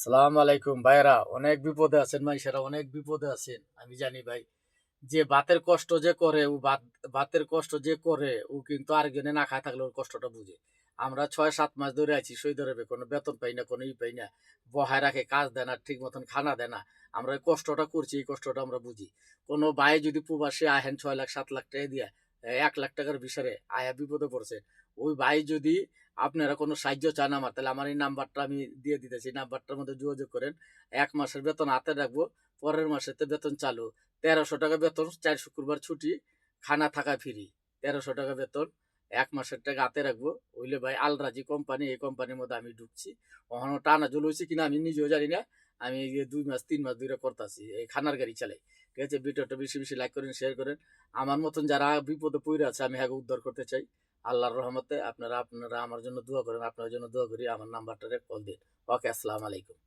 সালাম আলাইকুম ভাইরা, অনেক বিপদে আছেন মানুষেরা, অনেক বিপদে আছেন। আমি জানি ভাই, যে বাতের কষ্ট যে করে বাতের কষ্ট যে করে ও কিন্তু আরেকজনে না খায় থাকলে ওর কষ্টটা বুঝে। আমরা 6-7 মাস ধরে আছি সৌদি আরবে, কোনো বেতন পাই না, কোনো পাই না, বহায় রাখে, কাজ দেয় না, ঠিক মতন খানা দেয় না। আমরা এই কষ্টটা করছি, এই কষ্টটা আমরা বুঝি। কোনো ভাই যদি প্রবাসে আহেন 6 লাখ 7 লাখ টাকা দিয়া 1 লাখ টাকার বিষয়ে আয়া বিপদে পড়ছে, ওই ভাই যদি আপনারা কোনো সাহায্য চান আমার, তাহলে আমার এই নাম্বারটা আমি দিয়ে দিতেছি, নাম্বারটার মধ্যে যোগাযোগ করেন। 1 মাসের বেতন হাতে রাখবো, পরের মাসেতে বেতন চালু। 1300 টাকা বেতন, 4 শুক্রবার ছুটি, খানা থাকা ফ্রি। 1300 টাকা বেতন, 1 মাসের টাকা হাতে রাখবো। হইলে ভাই আলরাজি কোম্পানি, এই কোম্পানির মধ্যে আমি ঢুকছি। ওখানে টানা জল হয়েছে কিনা আমি নিজেও জানি না। আমি এই যে 2 মাস 3 মাস ধরে করতেছি, এই খানার গাড়ি চালাই। ঠিক আছে, ভিডিওটা বেশি বেশি লাইক করেন, শেয়ার করেন। আমার মতন যারা বিপদে পড়ে আছে, আমি হ্যাঁ উদ্ধার করতে চাই। আল্লাহর রহমতে আপনারা আপনারা আমার জন্য দোয়া করেন, আপনার জন্য দোয়া করি। আমার নাম্বারটারে কল দিন। ওকে, আসসালামু আলাইকুম।